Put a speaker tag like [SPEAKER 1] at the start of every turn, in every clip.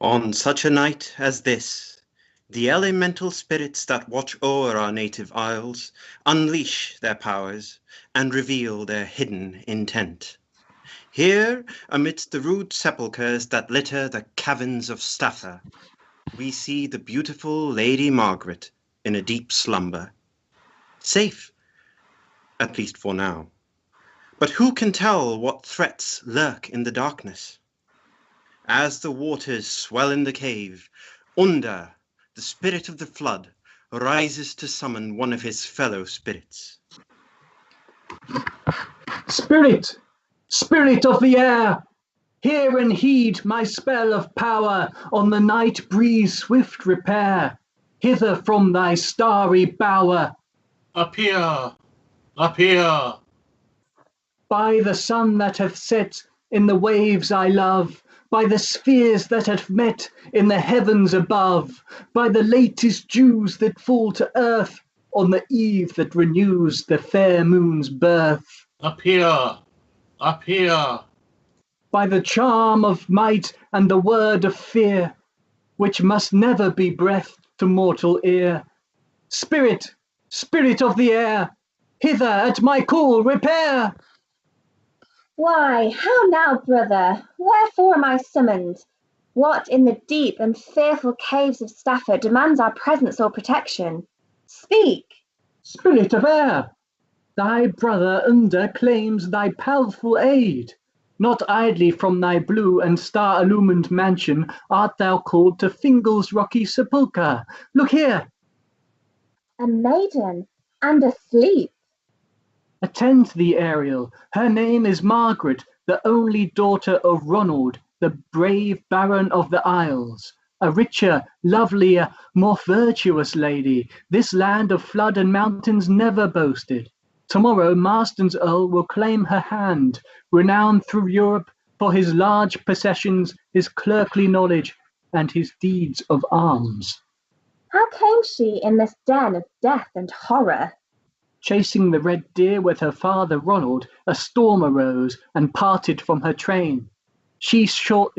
[SPEAKER 1] On such a night as this, the elemental spirits that watch o'er our native isles unleash their powers and reveal their hidden intent. Here, amidst the rude sepulchres that litter the caverns of Staffa, we see the beautiful Lady Margaret in a deep slumber. Safe, at least for now. But who can tell what threats lurk in the darkness? As the waters swell in the cave, Unda, the spirit of the flood, rises to summon one of his fellow spirits.
[SPEAKER 2] Spirit! Spirit of the air! Hear and heed my spell of power, on the night breeze swift repair, hither from thy starry bower.
[SPEAKER 3] Appear! Appear!
[SPEAKER 2] By the sun that hath set in the waves I love, by the spheres that have met in the heavens above, by the latest dews that fall to earth on the eve that renews the fair moon's birth.
[SPEAKER 3] Appear! Appear!
[SPEAKER 2] By the charm of might and the word of fear, which must never be breath to mortal ear. Spirit, spirit of the air, hither at my call repair.
[SPEAKER 4] Why, how now, brother? Wherefore am I summoned? What in the deep and fearful caves of Staffa demands our presence or protection? Speak!
[SPEAKER 2] Spirit of air, thy brother Unda claims thy powerful aid. Not idly from thy blue and star-illumined mansion art thou called to Fingal's rocky sepulchre. Look here!
[SPEAKER 4] A maiden, and asleep.
[SPEAKER 2] Attend thee, Ariel. Her name is Margaret, the only daughter of Ronald, the brave Baron of the Isles. A richer, lovelier, more virtuous lady, this land of flood and mountains never boasted. Tomorrow Marston's Earl will claim her hand, renowned through Europe for his large possessions, his clerkly knowledge, and his deeds of arms.
[SPEAKER 4] How came she in this den of death and horror?
[SPEAKER 2] Chasing the red deer with her father Ronald, a storm arose and parted from her train. She sought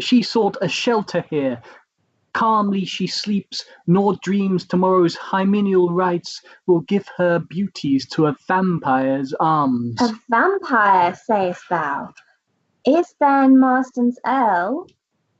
[SPEAKER 2] a shelter here. Calmly she sleeps, nor dreams tomorrow's hymeneal rites will give her beauties to a vampire's arms.
[SPEAKER 4] A vampire, sayest thou? Is then Marston's Earl?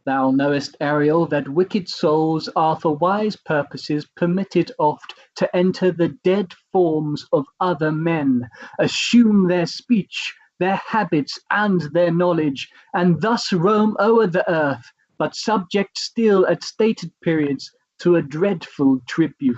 [SPEAKER 2] Thou knowest, Ariel, that wicked souls are for wise purposes permitted oft to enter the dead forms of other men, assume their speech, their habits, and their knowledge, and thus roam o'er the earth, but subject still at stated periods to a dreadful tribute.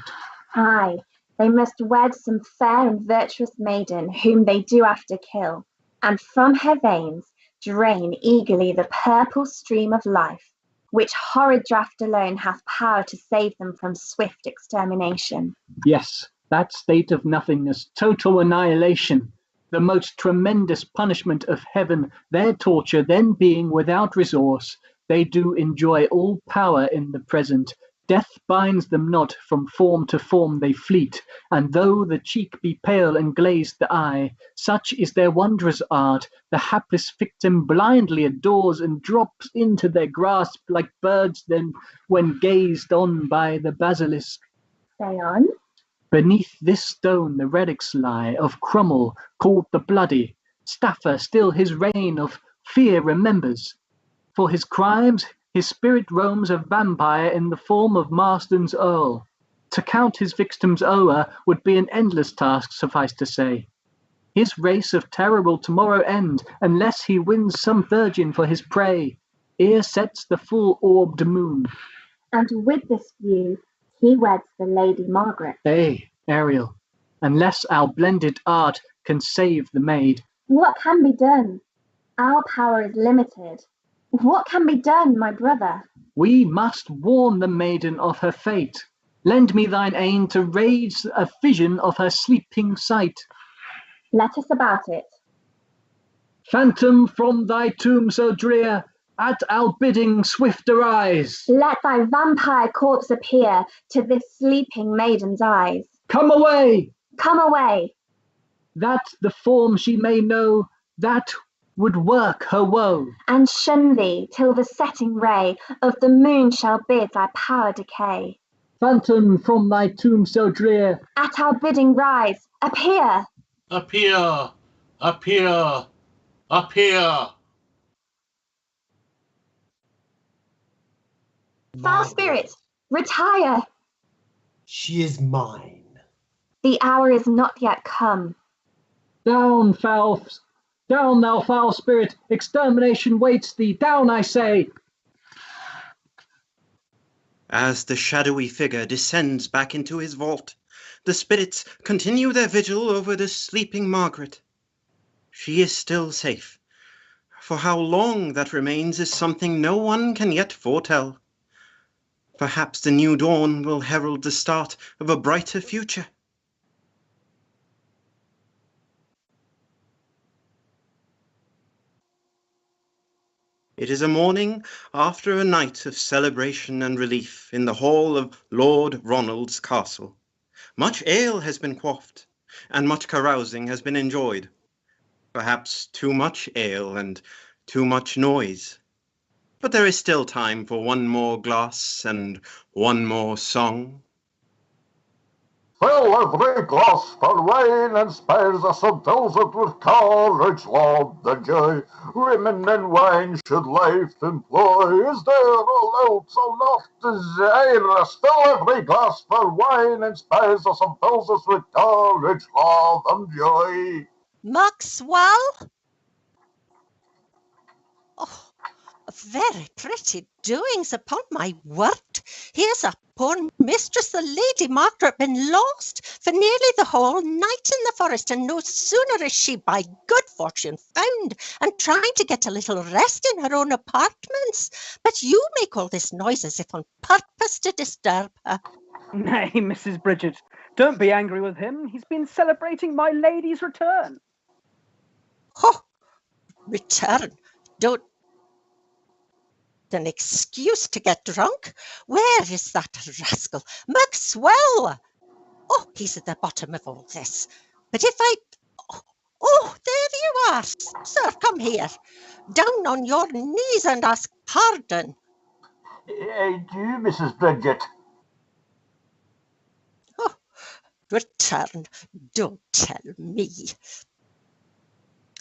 [SPEAKER 4] Aye, they must wed some fair and virtuous maiden whom they do after kill, and from her veins drain eagerly the purple stream of life, which horrid draught alone hath power to save them from swift extermination.
[SPEAKER 2] Yes, that state of nothingness, total annihilation, the most tremendous punishment of heaven, their torture then being without resource, they do enjoy all power in the present. Death binds them not, from form to form they fleet, and though the cheek be pale and glazed the eye, such is their wondrous art, the hapless victim blindly adores and drops into their grasp like birds then when gazed on by the basilisk.
[SPEAKER 4] Say on.
[SPEAKER 2] Beneath this stone the relics lie of Crummell, called the Bloody. Staffa still his reign of fear remembers. For his crimes, his spirit roams a vampire in the form of Marston's Earl. To count his victims o'er would be an endless task, suffice to say. His race of terror will tomorrow end, unless he wins some virgin for his prey, ere sets the full-orbed moon.
[SPEAKER 4] And with this view, he weds the Lady Margaret.
[SPEAKER 2] Ay, Ariel, unless our blended art can save the maid.
[SPEAKER 4] What can be done? Our power is limited. What can be done, my brother?
[SPEAKER 2] We must warn the maiden of her fate. Lend me thine aid to raise a vision of her sleeping sight.
[SPEAKER 4] Let us about it.
[SPEAKER 2] Phantom from thy tomb so drear, at our bidding swift arise.
[SPEAKER 4] Let thy vampire corpse appear to this sleeping maiden's eyes.
[SPEAKER 2] Come away!
[SPEAKER 4] Come away!
[SPEAKER 2] That the form she may know, that would work her woe.
[SPEAKER 4] And shun thee till the setting ray of the moon shall bid thy power decay.
[SPEAKER 2] Phantom from thy tomb so drear,
[SPEAKER 4] At our bidding rise, appear.
[SPEAKER 3] Appear! Appear! Appear!
[SPEAKER 4] Foul spirit, retire.
[SPEAKER 5] She is mine.
[SPEAKER 4] The hour is not yet come.
[SPEAKER 2] down, down, thou foul spirit, extermination waits thee, down, I say.
[SPEAKER 1] As the shadowy figure descends back into his vault, the spirits continue their vigil over the sleeping Margaret. She is still safe. For how long that remains is something no one can yet foretell. Perhaps the new dawn will herald the start of a brighter future. It is a morning after a night of celebration and relief in the hall of Lord Ronald's castle. Much ale has been quaffed, and much carousing has been enjoyed. Perhaps too much ale and too much noise. But there is still time for one more glass and one more song.
[SPEAKER 6] Fill every glass for wine and spares us and fills it with courage, love the joy. Women in wine should life employ. Is there a load so not desirous? Fill every glass for wine and spares us and fills us with courage, love and joy.
[SPEAKER 7] Maxwell? Oh, very pretty doings, upon my word. Here's a poor mistress, the Lady Margaret, been lost for nearly the whole night in the forest, and no sooner is she by good fortune found, and trying to get a little rest in her own apartments. But you make all this noise as if on purpose to disturb her.
[SPEAKER 2] Nay, Mrs. Bridget, don't be angry with him. He's been celebrating my lady's return.
[SPEAKER 7] Oh, return? Don't an excuse to get drunk? Where is that rascal? Maxwell! Oh, he's at the bottom of all this. But if I... Oh, there you are, sir, come here. Down on your knees and ask pardon.
[SPEAKER 6] I do, Mrs. Bridget.
[SPEAKER 7] Oh, return, don't tell me.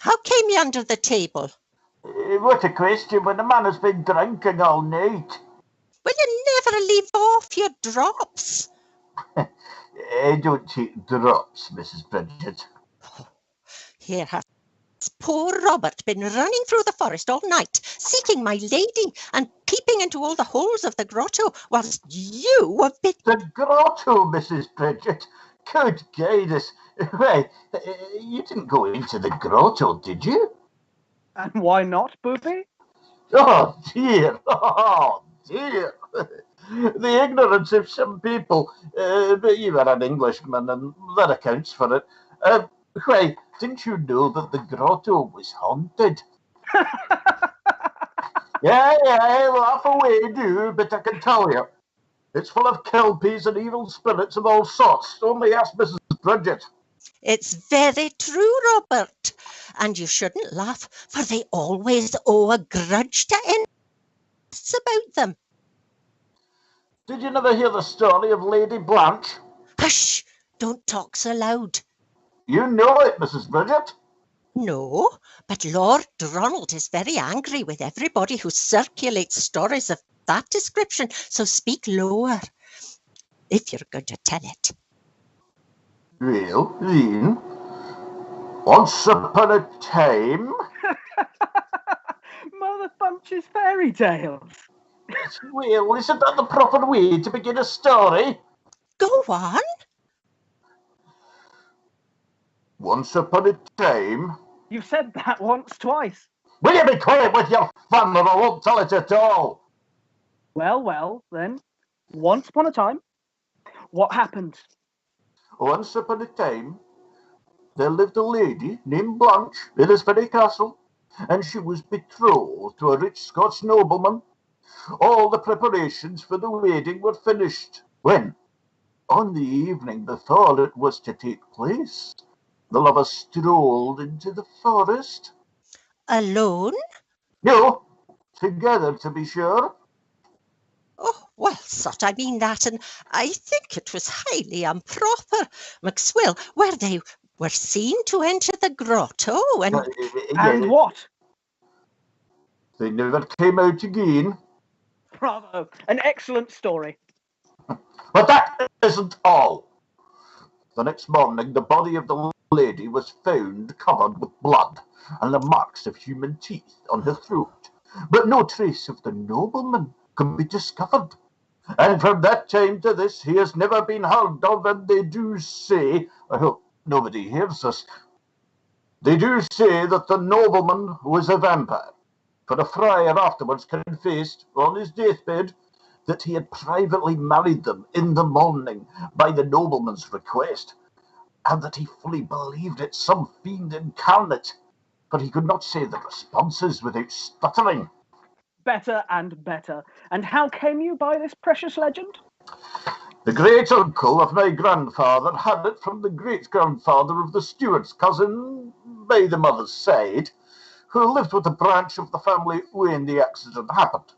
[SPEAKER 7] How came you under the table?
[SPEAKER 6] What a question when a man has been drinking all night.
[SPEAKER 7] Will you never leave off your drops?
[SPEAKER 6] I don't take drops, Mrs. Bridget.
[SPEAKER 7] Here has poor Robert been running through the forest all night, seeking my lady, and peeping into all the holes of the grotto, whilst you have been...
[SPEAKER 6] The grotto, Mrs. Bridget? Good guide us. Why, you didn't go into the grotto, did you?
[SPEAKER 2] And why not, Booby?
[SPEAKER 6] Oh, dear. Oh, dear. The ignorance of some people. But you are an Englishman, and that accounts for it. Why, didn't you know that the grotto was haunted? Yeah, laugh away, do, but I can tell you, it's full of kelpies and evil spirits of all sorts. Only ask Mrs. Bridget.
[SPEAKER 7] It's very true, Robert, and you shouldn't laugh, for they always owe a grudge to anyone about them.
[SPEAKER 6] Did you never hear the story of Lady Blanche?
[SPEAKER 7] Hush! Don't talk so loud.
[SPEAKER 6] You know it, Mrs. Bridget.
[SPEAKER 7] No, but Lord Ronald is very angry with everybody who circulates stories of that description, so speak lower, if you're going to tell it.
[SPEAKER 6] Well, then, once upon a time...
[SPEAKER 2] Mother Bunch's fairy tales.
[SPEAKER 6] Well, isn't that the proper way to begin a story?
[SPEAKER 7] Go on.
[SPEAKER 6] Once upon a time...
[SPEAKER 2] You've said that once, twice.
[SPEAKER 6] Will you be quiet with your fun, or I won't tell it at all?
[SPEAKER 2] Well, then. Once upon a time. What happened?
[SPEAKER 6] Once upon a time, there lived a lady named Blanche in this very castle, and she was betrothed to a rich Scotch nobleman. All the preparations for the wedding were finished when, on the evening before it was to take place, the lovers strolled into the forest.
[SPEAKER 7] Alone?
[SPEAKER 6] No, together to be sure.
[SPEAKER 7] Oh, well, sot, I mean that, and I think it was highly improper. Maxwell, where they were seen to enter the grotto, and
[SPEAKER 2] And what?
[SPEAKER 6] They never came out again.
[SPEAKER 2] Bravo! An excellent story.
[SPEAKER 6] But that isn't all. The next morning, the body of the lady was found covered with blood and the marks of human teeth on her throat, but no trace of the nobleman could be discovered. And from that time to this, he has never been heard of, and they do say, I hope nobody hears this, they do say that the nobleman was a vampire, for the friar afterwards confessed on his deathbed that he had privately married them in the morning by the nobleman's request, and that he fully believed it some fiend incarnate, for he could not say the responses without stuttering.
[SPEAKER 2] Better and better. And how came you by this precious legend?
[SPEAKER 6] The great-uncle of my grandfather had it from the great-grandfather of the steward's cousin, by the mother's side, who lived with a branch of the family when the accident happened.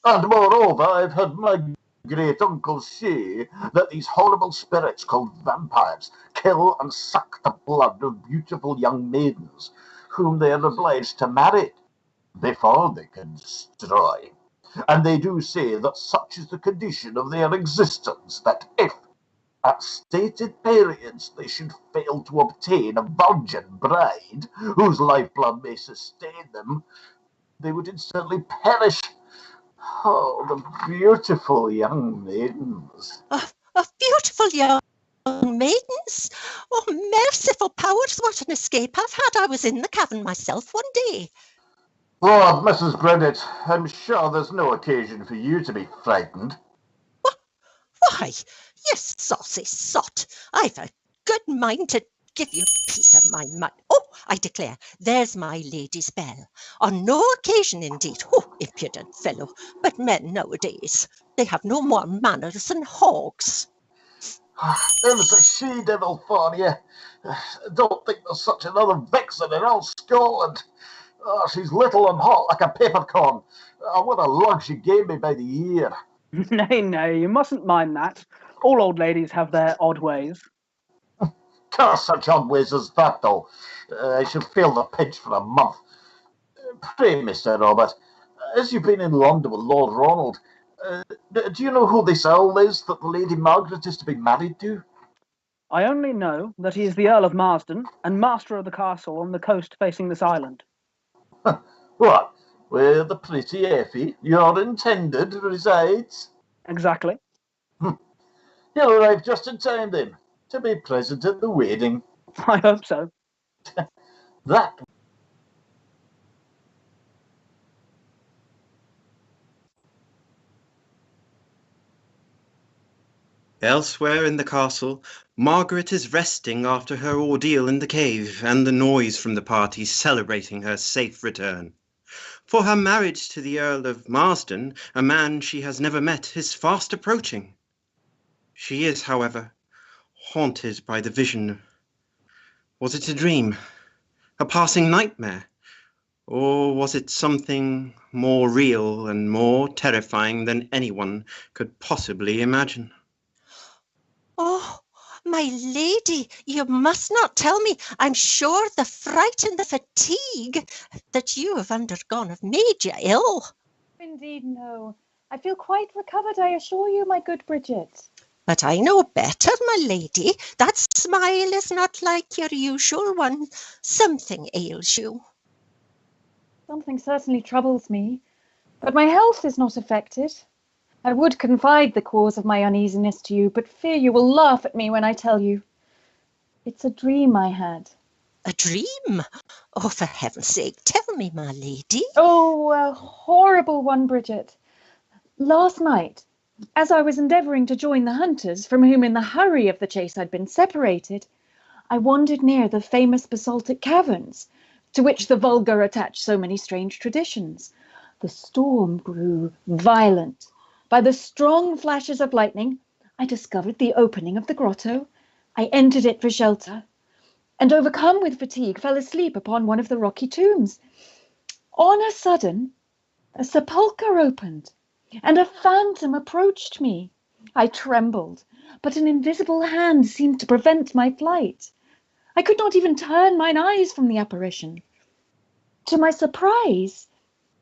[SPEAKER 6] And moreover, I've heard my great-uncle say that these horrible spirits called vampires kill and suck the blood of beautiful young maidens, whom they are obliged to marry before they can destroy. And they do say that such is the condition of their existence, that if, at stated periods, they should fail to obtain a virgin bride, whose lifeblood may sustain them, they would instantly perish. Oh, the beautiful young maidens.
[SPEAKER 7] of beautiful young maidens. Oh, merciful powers, what an escape I've had. I was in the cavern myself one day.
[SPEAKER 6] Lord, Mrs. Bridget, I'm sure there's no occasion for you to be frightened.
[SPEAKER 7] Why, you saucy sot, I've a good mind to give you a piece of my mind. Oh, I declare, there's my lady's bell. On no occasion, indeed. Oh, impudent fellow. But men nowadays, they have no more manners than hogs.
[SPEAKER 6] Them's a she-devil for you. Don't think there's such another vixen in all Scotland. Oh, she's little and hot like a peppercorn. Oh, what a lug she gave me by the ear.
[SPEAKER 2] Nay, you mustn't mind that. All old ladies have their odd ways.
[SPEAKER 6] Curse such odd ways as that, though. I should feel the pinch for a month. Pray, Mr. Robert, as you've been in London with Lord Ronald, do you know who this earl is that the Lady Margaret is to be married to?
[SPEAKER 2] I only know that he is the Earl of Marsden and master of the castle on the coast facing this island.
[SPEAKER 6] What, where the pretty Effie, your intended, resides?
[SPEAKER 2] Exactly.
[SPEAKER 6] You'll arrive just in time, then, to be present at the wedding.
[SPEAKER 2] I hope so.
[SPEAKER 6] That
[SPEAKER 1] Elsewhere in the castle, Margaret is resting after her ordeal in the cave and the noise from the parties celebrating her safe return. For her marriage to the Earl of Marsden, a man she has never met, is fast approaching. She is, however, haunted by the vision. Was it a dream? A passing nightmare? Or was it something more real and more terrifying than anyone could possibly imagine?
[SPEAKER 7] Oh, my lady, you must not tell me. I'm sure the fright and the fatigue that you have undergone have made you ill.
[SPEAKER 8] Indeed, no. I feel quite recovered, I assure you, my good Bridget.
[SPEAKER 7] But I know better, my lady. That smile is not like your usual one. Something ails you.
[SPEAKER 8] Something certainly troubles me, but my health is not affected. I would confide the cause of my uneasiness to you, but fear you will laugh at me when I tell you. It's a dream I had.
[SPEAKER 7] A dream? Oh, for heaven's sake, tell me, my lady.
[SPEAKER 8] Oh, a horrible one, Bridget. Last night, as I was endeavouring to join the hunters, from whom in the hurry of the chase I'd been separated, I wandered near the famous basaltic caverns, to which the vulgar attach so many strange traditions. The storm grew violent. By the strong flashes of lightning, I discovered the opening of the grotto. I entered it for shelter. and overcome with fatigue, fell asleep upon one of the rocky tombs. On a sudden, a sepulchre opened, and a phantom approached me. I trembled, but an invisible hand seemed to prevent my flight. I could not even turn mine eyes from the apparition. To my surprise,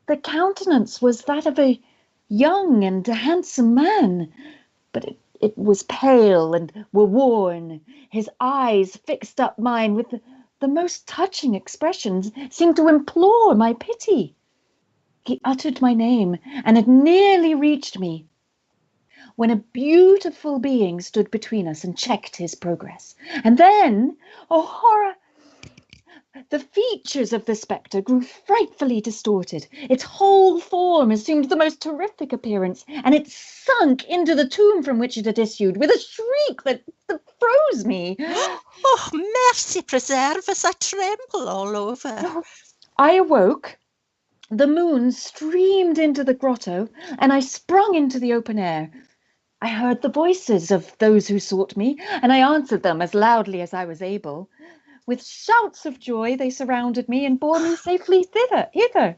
[SPEAKER 8] the countenance was that of a young and handsome man, but it was pale and worn. His eyes fixed up mine with the most touching expressions, seemed to implore my pity. He uttered my name and had nearly reached me when a beautiful being stood between us and checked his progress. And then, oh horror, the features of the spectre grew frightfully distorted. Its whole form assumed the most terrific appearance, and it sunk into the tomb from which it had issued with a shriek that froze me.
[SPEAKER 7] Oh, mercy preserve us, I tremble all over.
[SPEAKER 8] I awoke. The moon streamed into the grotto, and I sprung into the open air. I heard the voices of those who sought me, and I answered them as loudly as I was able. With shouts of joy, they surrounded me and bore me safely hither.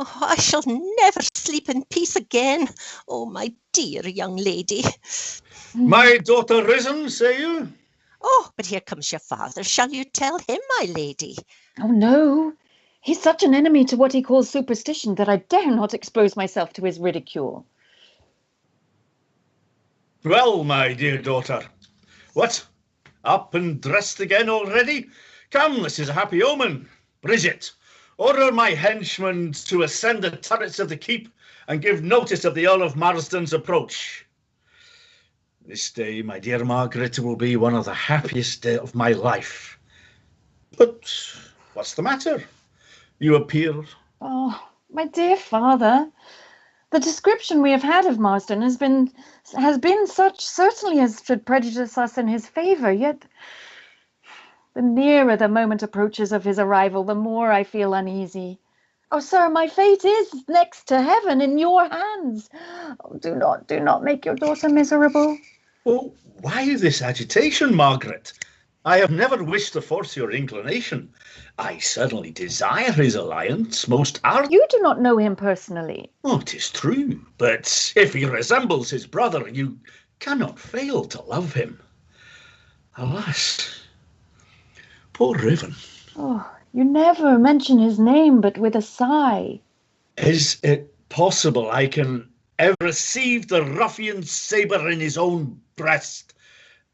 [SPEAKER 7] Oh, I shall never sleep in peace again. Oh, my dear young lady.
[SPEAKER 9] My daughter risen, say you?
[SPEAKER 7] Oh, but here comes your father. Shall you tell him, my lady?
[SPEAKER 8] Oh, no. He's such an enemy to what he calls superstition that I dare not expose myself to his ridicule.
[SPEAKER 9] Well, my dear daughter, what? Up and dressed again already? Come, this is a happy omen. Bridget, order my henchmen to ascend the turrets of the keep and give notice of the Earl of Marsden's approach. This day, my dear Margaret, will be one of the happiest days of my life. But what's the matter? You appear...
[SPEAKER 8] Oh, my dear father, the description we have had of Marsden has been such certainly as should prejudice us in his favour, yet the nearer the moment approaches of his arrival, the more I feel uneasy. Oh, sir, my fate is next to heaven in your hands. Oh, do not make your daughter miserable.
[SPEAKER 9] Oh, why this agitation, Margaret? I have never wished to force your inclination. I certainly desire his alliance most ardently.
[SPEAKER 8] You do not know him personally.
[SPEAKER 9] Oh, 'tis true, but if he resembles his brother, you cannot fail to love him. Alas, poor Riven.
[SPEAKER 8] Oh, you never mention his name but with a sigh.
[SPEAKER 9] Is it possible I can ever receive the ruffian's sabre in his own breast?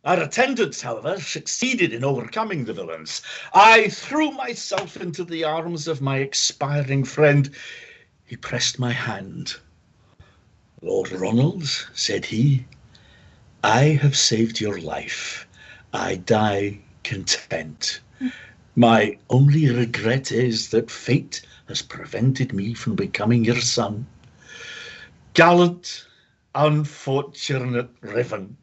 [SPEAKER 9] Our attendants, however, succeeded in overcoming the villains. I threw myself into the arms of my expiring friend. He pressed my hand. Lord Ronald, said he, I have saved your life. I die content. My only regret is that fate has prevented me from becoming your son. Gallant, unfortunate Riven.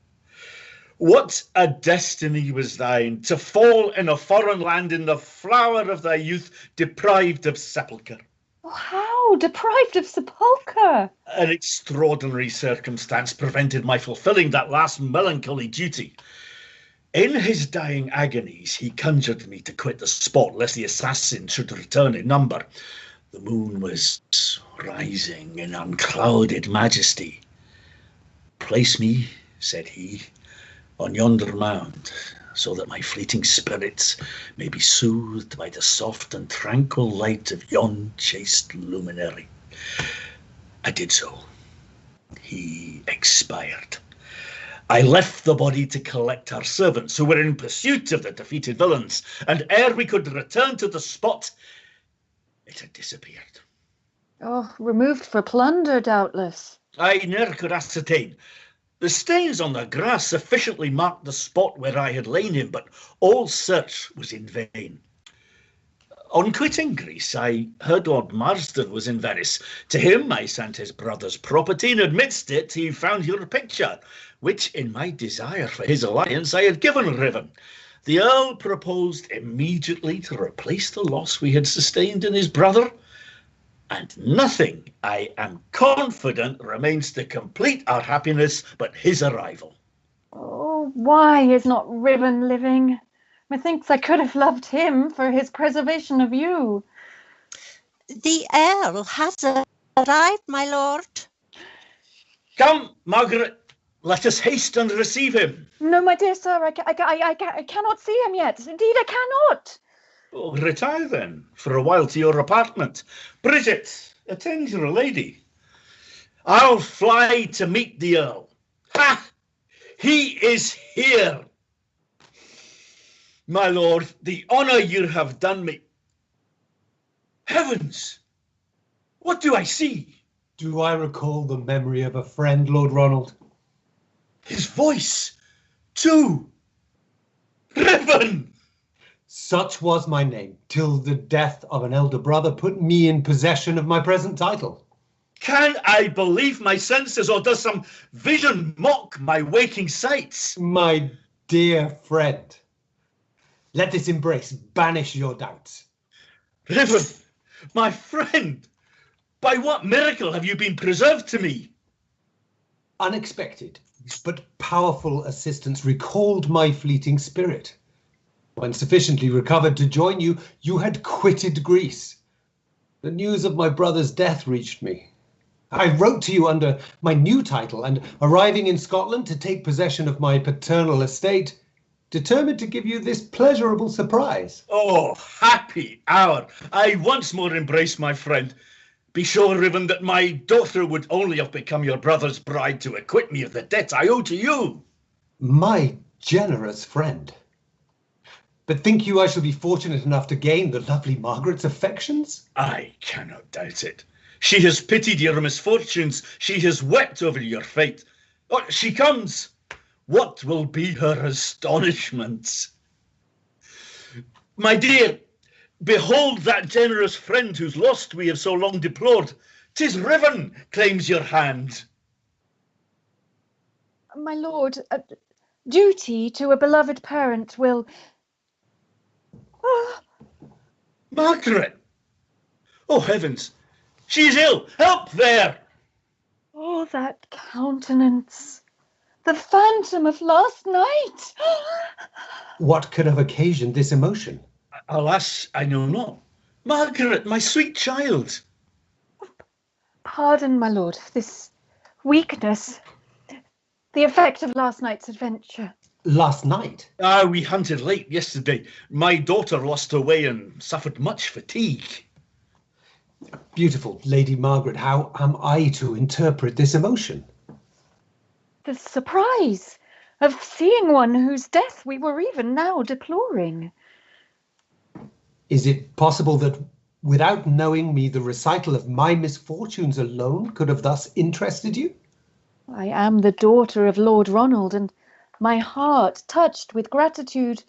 [SPEAKER 9] What a destiny was thine, to fall in a foreign land in the flower of thy youth, deprived of sepulchre.
[SPEAKER 8] Oh, how? Deprived of sepulchre?
[SPEAKER 9] An extraordinary circumstance prevented my fulfilling that last melancholy duty. In his dying agonies, he conjured me to quit the spot, lest the assassins should return in number. The moon was rising in unclouded majesty. Place me, said he, on yonder mound, so that my fleeting spirits may be soothed by the soft and tranquil light of yon chaste luminary. I did so. He expired. I left the body to collect our servants, who were in pursuit of the defeated villains, and ere we could return to the spot, it had disappeared.
[SPEAKER 8] Oh, removed for plunder, doubtless.
[SPEAKER 9] I ne'er could ascertain. The stains on the grass sufficiently marked the spot where I had lain him, but all search was in vain. On quitting Greece, I heard Lord Marsden was in Venice. To him I sent his brother's property, and amidst it he found your picture, which in my desire for his alliance I had given Riven. The Earl proposed immediately to replace the loss we had sustained in his brother, and nothing, I am confident, remains to complete our happiness but his arrival.
[SPEAKER 8] Oh, why is not Riven living? Methinks I could have loved him for his preservation of you.
[SPEAKER 7] The Earl has arrived, my lord.
[SPEAKER 9] Come, Margaret, let us haste and receive him.
[SPEAKER 8] No, my dear sir, I cannot see him yet. Indeed, I cannot.
[SPEAKER 9] Oh, retire then, for a while to your apartment. Bridget, attend your lady. I'll fly to meet the Earl. Ha! He is here. My lord, the honour you have done me. Heavens! What do I see?
[SPEAKER 5] Do I recall the memory of a friend, Lord Ronald?
[SPEAKER 9] His voice, too. Riven!
[SPEAKER 5] Such was my name, till the death of an elder brother put me in possession of my present title.
[SPEAKER 9] Can I believe my senses, or does some vision mock my waking sights?
[SPEAKER 5] My dear friend, let this embrace banish your doubts.
[SPEAKER 9] Riven, my friend, by what miracle have you been preserved to me?
[SPEAKER 5] Unexpected, but powerful assistance recalled my fleeting spirit. When sufficiently recovered to join you, you had quitted Greece. The news of my brother's death reached me. I wrote to you under my new title, and arriving in Scotland to take possession of my paternal estate, determined to give you this pleasurable surprise.
[SPEAKER 9] Oh, happy hour! I once more embrace my friend. Be sure, Riven, that my daughter would only have become your brother's bride to acquit me of the debt I owe to you.
[SPEAKER 5] My generous friend. But think you I shall be fortunate enough to gain the lovely Margaret's affections?
[SPEAKER 9] I cannot doubt it. She has pitied your misfortunes. She has wept over your fate. Oh, she comes. What will be her astonishment? My dear, behold that generous friend whose loss we have so long deplored. 'Tis Riven claims your hand.
[SPEAKER 8] My lord, duty to a beloved parent will...
[SPEAKER 9] Margaret! Oh, heavens! She is ill! Help there!
[SPEAKER 8] Oh, that countenance! The phantom of last night!
[SPEAKER 5] What could have occasioned this emotion?
[SPEAKER 9] Alas, I know not. Margaret, my sweet child!
[SPEAKER 8] Pardon, my lord, this weakness. The effect of last night's adventure.
[SPEAKER 5] Last night?
[SPEAKER 9] We hunted late yesterday. My daughter lost her way and suffered much fatigue.
[SPEAKER 5] Beautiful Lady Margaret, how am I to interpret this emotion?
[SPEAKER 8] The surprise of seeing one whose death we were even now deploring.
[SPEAKER 5] Is it possible that, without knowing me, the recital of my misfortunes alone could have thus interested you?
[SPEAKER 8] I am the daughter of Lord Ronald, and my heart touched with gratitude.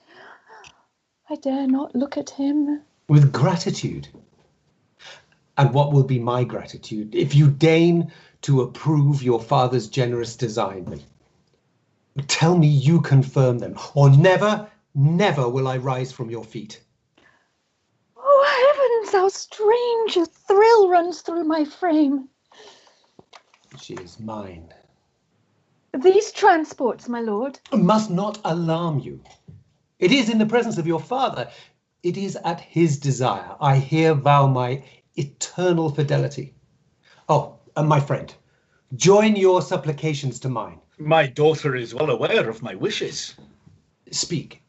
[SPEAKER 8] I dare not look at him.
[SPEAKER 5] With gratitude? And what will be my gratitude if you deign to approve your father's generous design? Tell me you confirm them, or never, never will I rise from your feet.
[SPEAKER 8] Oh, heavens, how strange a thrill runs through my frame.
[SPEAKER 5] She is mine.
[SPEAKER 8] These transports, my lord,
[SPEAKER 5] must not alarm you. It is in the presence of your father. It is at his desire. I here vow my eternal fidelity. Oh, my friend, join your supplications to mine.
[SPEAKER 9] My daughter is well aware of my wishes.
[SPEAKER 5] Speak.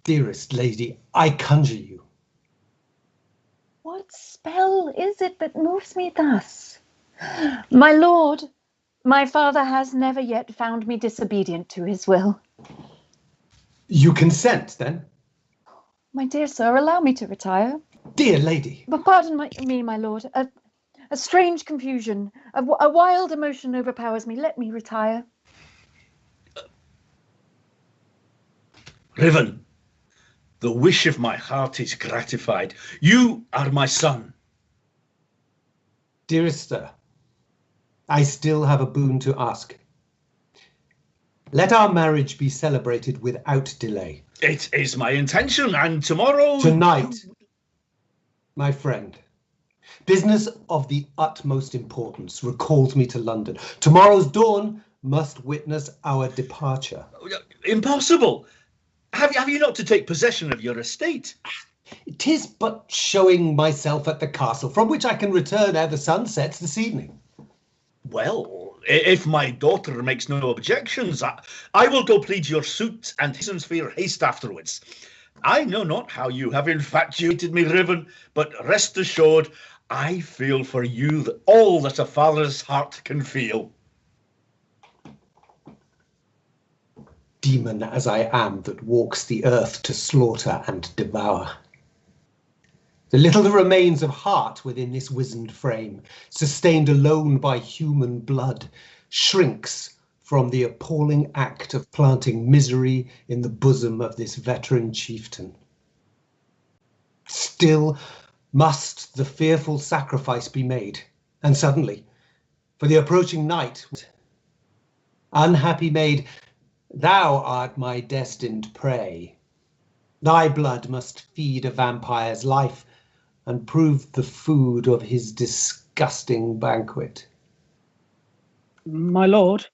[SPEAKER 5] Dearest lady, I conjure you.
[SPEAKER 8] What spell is it that moves me thus? My lord, my father has never yet found me disobedient to his will.
[SPEAKER 5] You consent, then?
[SPEAKER 8] My dear sir, allow me to retire.
[SPEAKER 5] Dear lady.
[SPEAKER 8] But pardon me, my lord. A strange confusion, a wild emotion overpowers me. Let me retire.
[SPEAKER 9] Riven, the wish of my heart is gratified. You are my son.
[SPEAKER 5] Dearest sir, I still have a boon to ask. Let our marriage be celebrated without delay.
[SPEAKER 9] It is my intention, and tomorrow...
[SPEAKER 5] Tonight, my friend, business of the utmost importance recalls me to London. Tomorrow's dawn must witness our departure.
[SPEAKER 9] Impossible. Have you not to take possession of your estate?
[SPEAKER 5] 'Tis but showing myself at the castle, from which I can return ere the sun sets this evening.
[SPEAKER 9] Well, if my daughter makes no objections, I will go plead your suit and hasten for your haste afterwards. I know not how you have infatuated me, Riven, but rest assured, I feel for you all that a father's heart can feel.
[SPEAKER 5] Demon as I am that walks the earth to slaughter and devour. The little that remains of heart within this wizened frame, sustained alone by human blood, shrinks from the appalling act of planting misery in the bosom of this veteran chieftain. Still must the fearful sacrifice be made, and suddenly, for the approaching night. Unhappy maid, thou art my destined prey. Thy blood must feed a vampire's life and prove the food of his disgusting banquet.
[SPEAKER 10] My lord,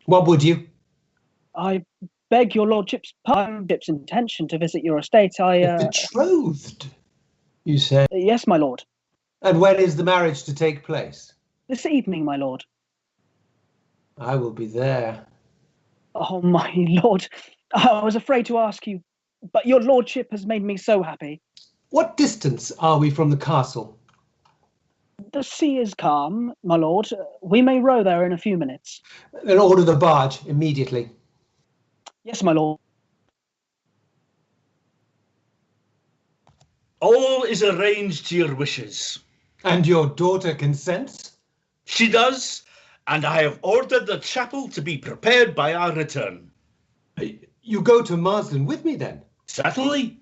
[SPEAKER 5] What would you?
[SPEAKER 10] I beg your lordship's lordship's intention to visit your estate.
[SPEAKER 5] Betrothed, you say?
[SPEAKER 10] Yes, my lord.
[SPEAKER 5] And when is the marriage to take place?
[SPEAKER 10] This evening, my lord.
[SPEAKER 5] I will be there.
[SPEAKER 10] Oh, my lord, I was afraid to ask you, but your lordship has made me so happy.
[SPEAKER 5] What distance are we from the castle?
[SPEAKER 10] The sea is calm, my lord. We may row there in a few minutes.
[SPEAKER 5] Then order the barge immediately.
[SPEAKER 10] Yes, my lord.
[SPEAKER 9] All is arranged to your wishes.
[SPEAKER 5] And your daughter consents?
[SPEAKER 9] She does, and I have ordered the chapel to be prepared by our return.
[SPEAKER 5] You go to Marsden with me then?
[SPEAKER 9] Certainly.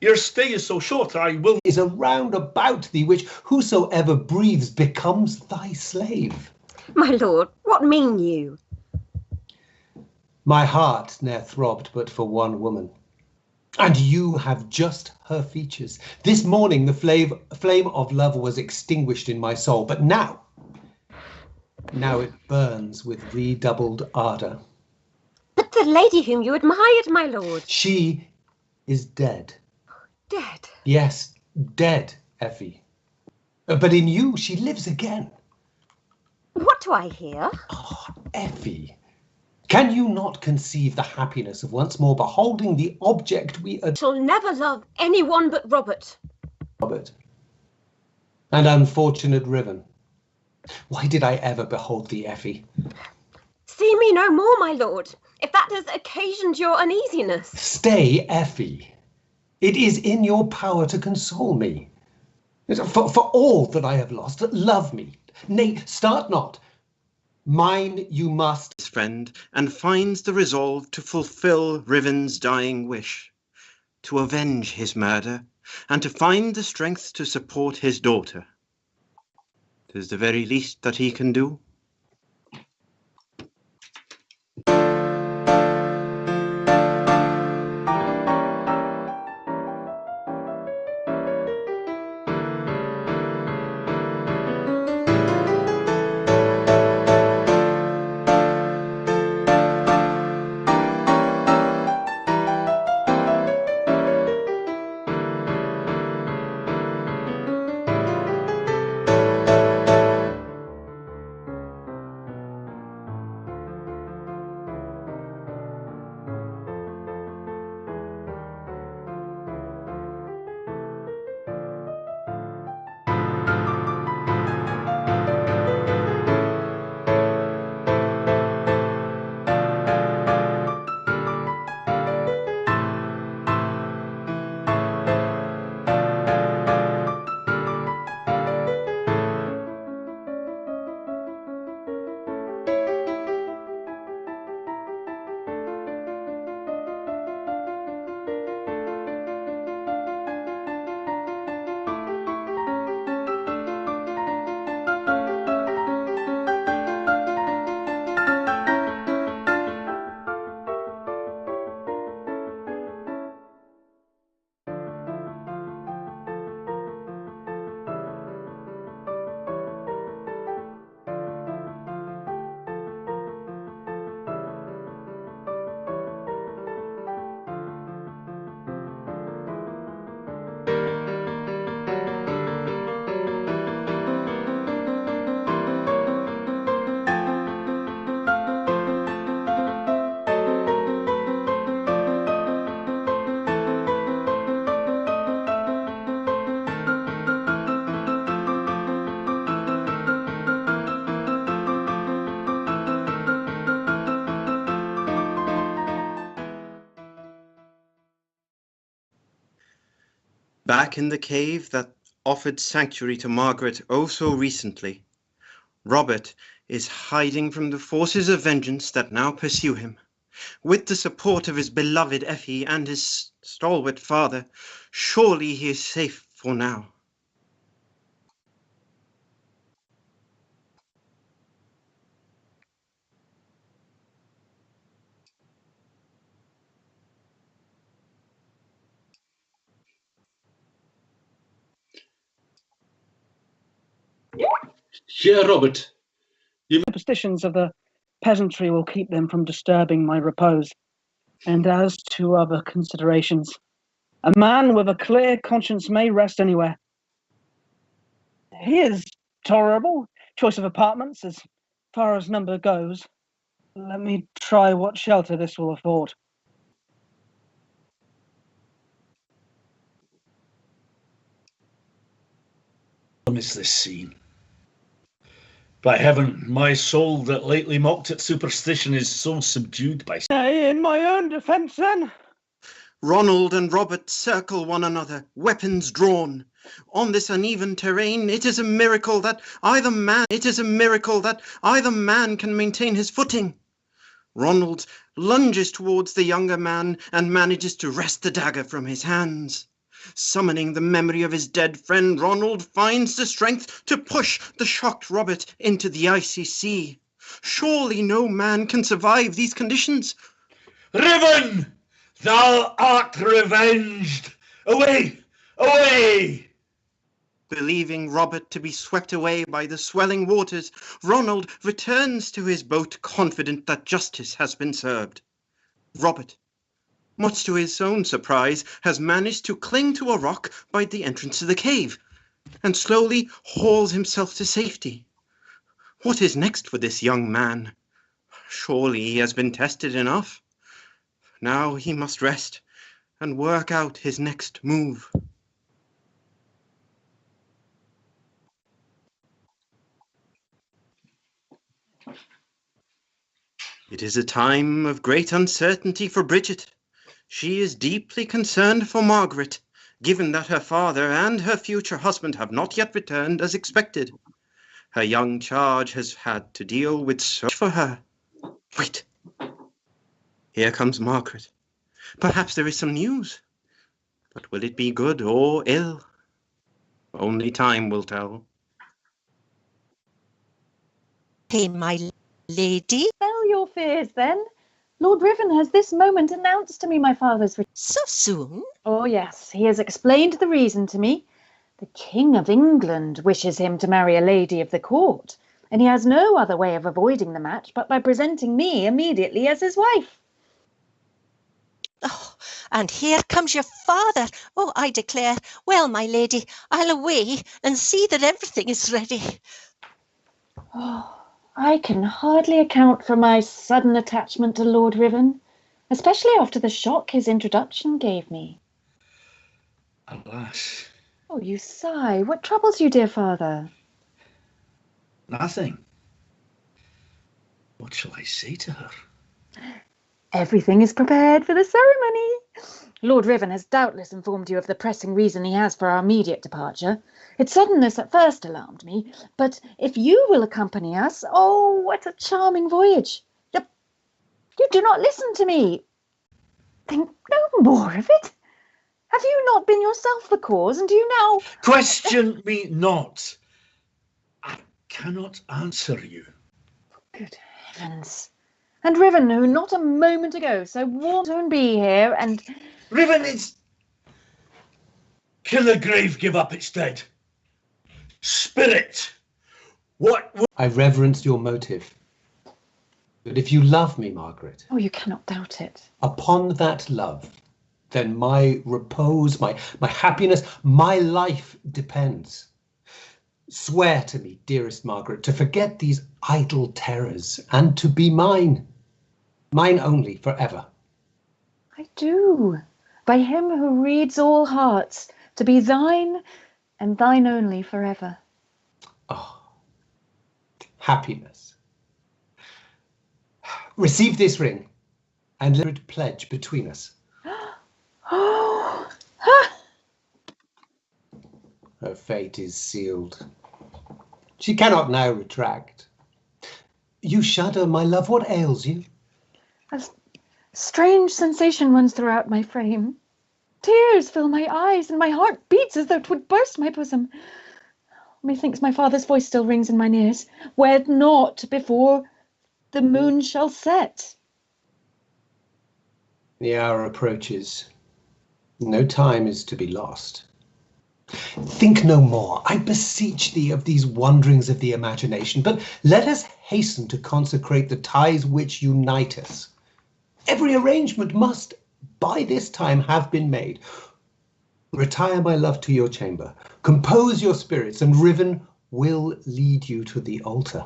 [SPEAKER 9] Your stay is so short, I will...
[SPEAKER 5] Is a round about thee which whosoever breathes becomes thy slave.
[SPEAKER 11] My lord, what mean you?
[SPEAKER 5] My heart ne'er throbbed but for one woman, and you have just her features. This morning the flame of love was extinguished in my soul, but now it burns with redoubled ardour.
[SPEAKER 11] But the lady whom you admired, my lord.
[SPEAKER 5] She is dead.
[SPEAKER 11] Dead?
[SPEAKER 5] Yes, dead, Effie. But in you she lives again.
[SPEAKER 11] What do I hear?
[SPEAKER 5] Oh, Effie, can you not conceive the happiness of once more beholding the object we adore?
[SPEAKER 11] Shall never love anyone but Robert.
[SPEAKER 5] Robert. And unfortunate Riven. Why did I ever behold thee, Effie?
[SPEAKER 11] See me no more, my lord, if that has occasioned your uneasiness.
[SPEAKER 5] Stay, Effie. It is in your power to console me. For all that I have lost, love me. Nay, start not. Mine you must.
[SPEAKER 1] His friend, and finds the resolve to fulfill Riven's dying wish, to avenge his murder, and to find the strength to support his daughter. 'Tis the very least that he can do. Back in the cave that offered sanctuary to Margaret oh so recently, Robert is hiding from the forces of vengeance that now pursue him. With the support of his beloved Effie and his stalwart father, surely he is safe for now.
[SPEAKER 3] Here, Robert.
[SPEAKER 10] The superstitions of the peasantry will keep them from disturbing my repose. And as to other considerations, a man with a clear conscience may rest anywhere. Here is tolerable choice of apartments as far as number goes. Let me try what shelter this will afford.
[SPEAKER 9] Miss this scene. By heaven, my soul that lately mocked at superstition is so subdued by...
[SPEAKER 10] In my own defence, then.
[SPEAKER 1] Ronald and Robert circle one another, weapons drawn. On this uneven terrain, it is a miracle that either man can maintain his footing. Ronald lunges towards the younger man and manages to wrest the dagger from his hands. Summoning the memory of his dead friend, Ronald finds the strength to push the shocked Robert into the icy sea. Surely no man can survive these conditions.
[SPEAKER 9] Riven, thou art revenged! Away! Away!
[SPEAKER 1] Believing Robert to be swept away by the swelling waters, Ronald returns to his boat confident that justice has been served. Robert, much to his own surprise, has managed to cling to a rock by the entrance to the cave, and slowly hauls himself to safety. What is next for this young man? Surely he has been tested enough. Now he must rest and work out his next move. It is a time of great uncertainty for Bridget. She is deeply concerned for Margaret, given that her father and her future husband have not yet returned as expected. Her young charge has had to deal with so much for her. Wait. Here comes Margaret. Perhaps there is some news. But will it be good or ill? Only time will tell.
[SPEAKER 7] Hey, my lady.
[SPEAKER 8] Spell your fears, then. Lord Riven has this moment announced to me my father's return.
[SPEAKER 7] So soon?
[SPEAKER 8] Oh, yes. He has explained the reason to me. The King of England wishes him to marry a lady of the court, and he has no other way of avoiding the match but by presenting me immediately as his wife.
[SPEAKER 7] Oh, and here comes your father. Oh, I declare. Well, my lady, I'll away and see that everything is ready.
[SPEAKER 8] Oh, I can hardly account for my sudden attachment to Lord Riven, especially after the shock his introduction gave me.
[SPEAKER 9] Alas.
[SPEAKER 8] Oh, you sigh. What troubles you, dear father?
[SPEAKER 9] Nothing. What shall I say to her?
[SPEAKER 8] Everything is prepared for the ceremony. Lord Riven has doubtless informed you of the pressing reason he has for our immediate departure. Its suddenness at first alarmed me, but if you will accompany us, oh, what a charming voyage. You do not listen to me. Think no more of it. Have you not been yourself the cause, and do you now...
[SPEAKER 9] Question me not. I cannot answer you.
[SPEAKER 8] Good heavens. And Riven, who not a moment ago so warm to be here, and...
[SPEAKER 9] Riven is... Can the grave give up its dead? Spirit! What...
[SPEAKER 5] I reverence your motive. But if you love me, Margaret...
[SPEAKER 8] Oh, you cannot doubt it.
[SPEAKER 5] Upon that love, then my repose, my happiness, my life depends. Swear to me, dearest Margaret, to forget these idle terrors and to be mine. Mine only, forever.
[SPEAKER 8] I do. By him who reads all hearts, to be thine and thine only forever.
[SPEAKER 5] Oh, happiness. Receive this ring and let it pledge between us.
[SPEAKER 8] Oh,
[SPEAKER 5] Her fate is sealed. She cannot now retract. You shudder, my love. What ails you?
[SPEAKER 8] A strange sensation runs throughout my frame. Tears fill my eyes, and my heart beats as though 'twould burst my bosom. Methinks my father's voice still rings in mine ears. Wed not before the moon shall set.
[SPEAKER 5] The hour approaches. No time is to be lost. Think no more, I beseech thee, of these wanderings of the imagination, but let us hasten to consecrate the ties which unite us. Every arrangement must, by this time, have been made. Retire, my love, to your chamber. Compose your spirits, and Riven will lead you to the altar.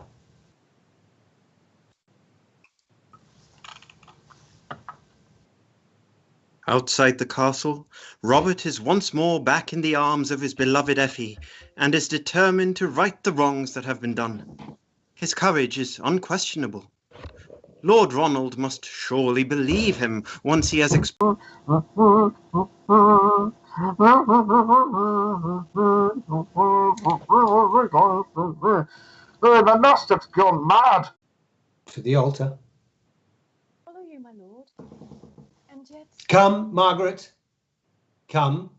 [SPEAKER 1] Outside the castle, Robert is once more back in the arms of his beloved Effie, and is determined to right the wrongs that have been done. His courage is unquestionable. Lord Ronald must surely believe him once he has exposed.
[SPEAKER 6] The mastiff's gone mad.
[SPEAKER 5] To the altar.
[SPEAKER 8] Follow you, my lord. And yet...
[SPEAKER 5] Come, Margaret. Come.